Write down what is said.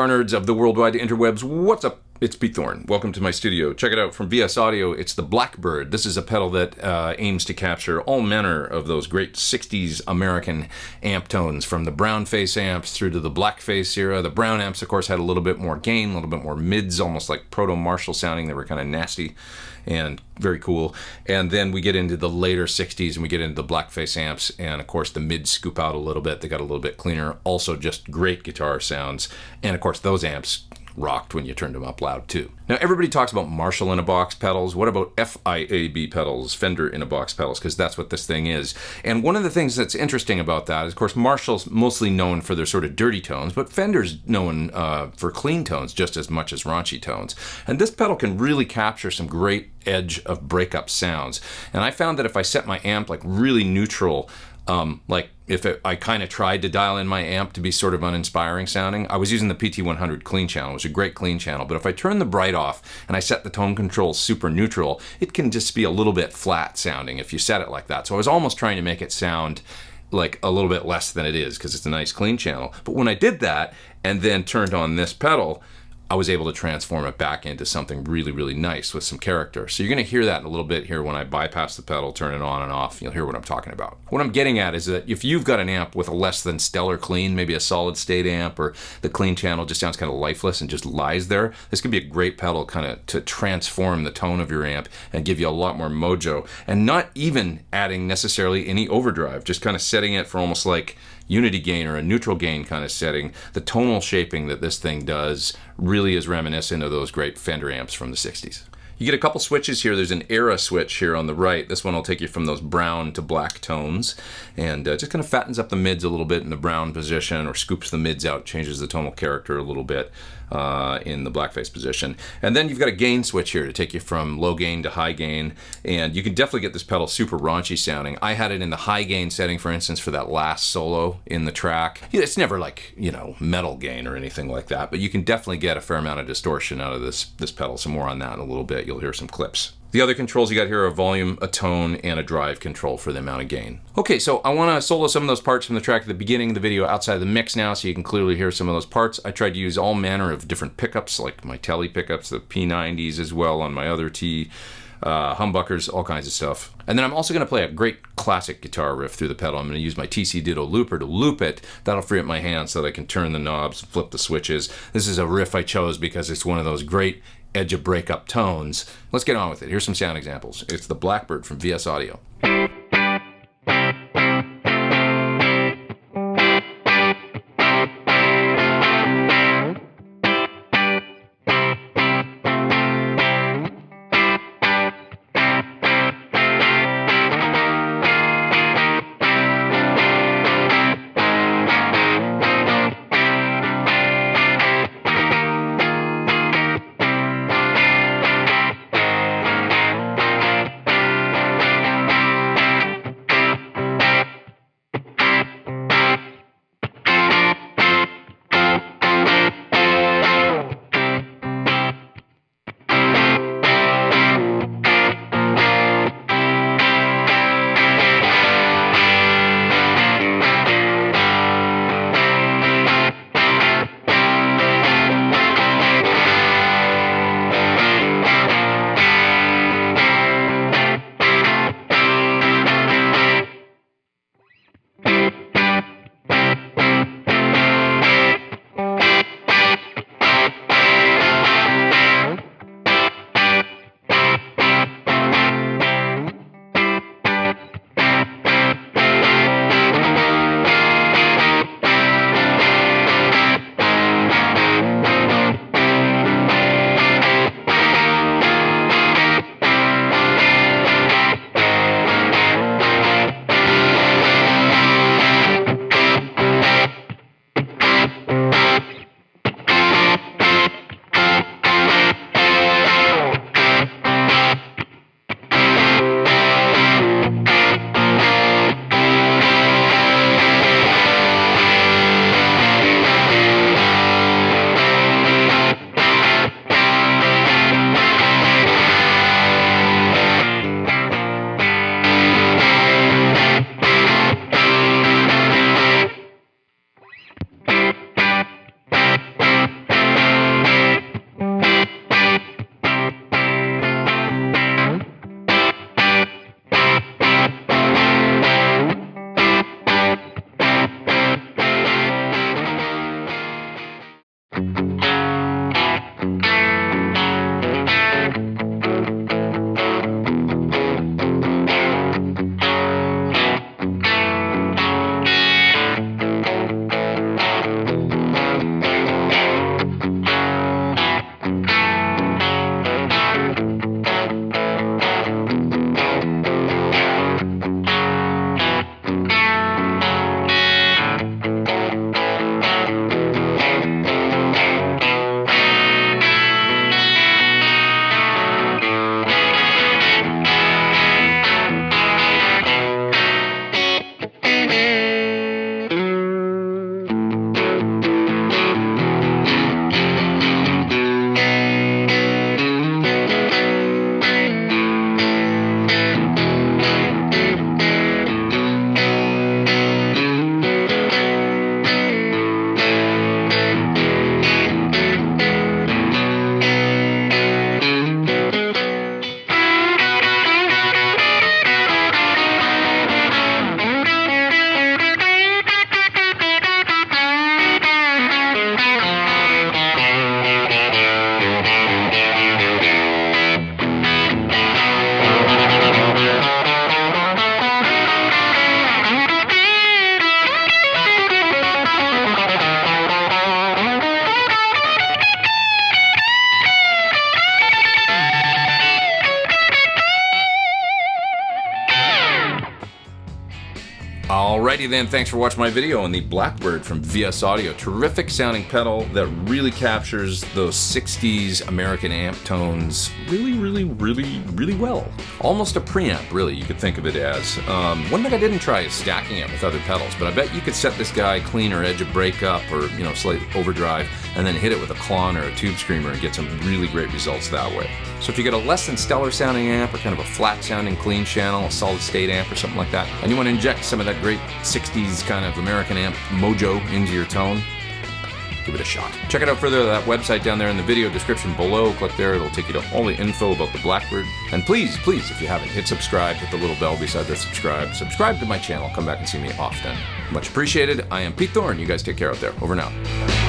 guitar nerds of the worldwide interwebs, what's up? It's Pete Thorn. Welcome to my studio. Check it out from VS Audio. It's the Blackbird. This is a pedal that aims to capture all manner of those great 60s American amp tones, from the brown face amps through to the black face era. The brown amps, of course, had a little bit more gain, a little bit more mids, almost like proto-Marshall sounding. They were kind of nasty and very cool. And then we get into the later 60s and we get into the black face amps, and of course the mids scoop out a little bit. They got a little bit cleaner. Also just great guitar sounds. And of course those amps rocked when you turned them up loud too. Now everybody talks about Marshall in a box pedals. What about F.I.A.B pedals, Fender in a box pedals? Because that's what this thing is. And one of the things that's interesting about that is, of course, Marshall's mostly known for their sort of dirty tones, but Fender's known for clean tones just as much as raunchy tones. And this pedal can really capture some great edge of breakup sounds. And I found that if I set my amp like really neutral, like if I kind of tried to dial in my amp to be sort of uninspiring sounding, I was using the PT100 clean channel. It was a great clean channel. But if I turn the bright off and I set the tone control super neutral, it can just be a little bit flat sounding if you set it like that. So I was almost trying to make it sound like a little bit less than it is because it's a nice clean channel. But when I did that and then turned on this pedal, I was able to transform it back into something really, really nice with some character. So you're going to hear that in a little bit here when I bypass the pedal, turn it on and off. You'll hear what I'm talking about. What I'm getting at is that if you've got an amp with a less than stellar clean, maybe a solid state amp, or the clean channel just sounds kind of lifeless and just lies there, this could be a great pedal kind of to transform the tone of your amp and give you a lot more mojo, and not even adding necessarily any overdrive, just kind of setting it for almost like unity gain or a neutral gain kind of setting. The tonal shaping that this thing does really is reminiscent of those great Fender amps from the 60s. You get a couple switches here. There's an era switch here on the right. This one will take you from those brown to black tones, and just kind of fattens up the mids a little bit in the brown position, or scoops the mids out, changes the tonal character a little bit in the blackface position. And then you've got a gain switch here to take you from low gain to high gain, and you can definitely get this pedal super raunchy sounding. I had it in the high gain setting, for instance, for that last solo in the track. It's never like, you know, metal gain or anything like that, but you can definitely get a fair amount of distortion out of this pedal. Some more on that in a little bit. You'll hear some clips. The other controls you got here are a volume, a tone, and a drive control for the amount of gain. Okay, so I want to solo some of those parts from the track at the beginning of the video outside of the mix now, so you can clearly hear some of those parts. I tried to use all manner of different pickups, like my Tele pickups, the P90s as well on my other T, humbuckers, all kinds of stuff. And then I'm also going to play a great classic guitar riff through the pedal. I'm going to use my TC Ditto looper to loop it. That'll free up my hands so that I can turn the knobs, flip the switches. This is a riff I chose because it's one of those great edge of breakup tones. Let's get on with it. Here's some sound examples. It's the Blackbird from VS Audio. Alrighty then, thanks for watching my video on the Blackbird from VS Audio. Terrific sounding pedal that really captures those 60s American amp tones really well. Almost a preamp, really, you could think of it as. One thing I didn't try is stacking it with other pedals, but I bet you could set this guy clean or edge a breakup or, slight overdrive, and then hit it with a clon or a tube screamer and get some really great results that way. So if you get a less than stellar sounding amp or kind of a flat sounding clean channel, a solid state amp or something like that, and you want to inject some of that great 60s kind of American amp mojo into your tone, give it a shot. Check it out further at that website down there in the video description below. Click there, it'll take you to all the info about the Blackbird. And please, if you haven't, hit subscribe, hit the little bell beside the subscribe to my channel. Come back and see me often. Much appreciated. I am Pete Thorn. You guys take care out there. Over and out.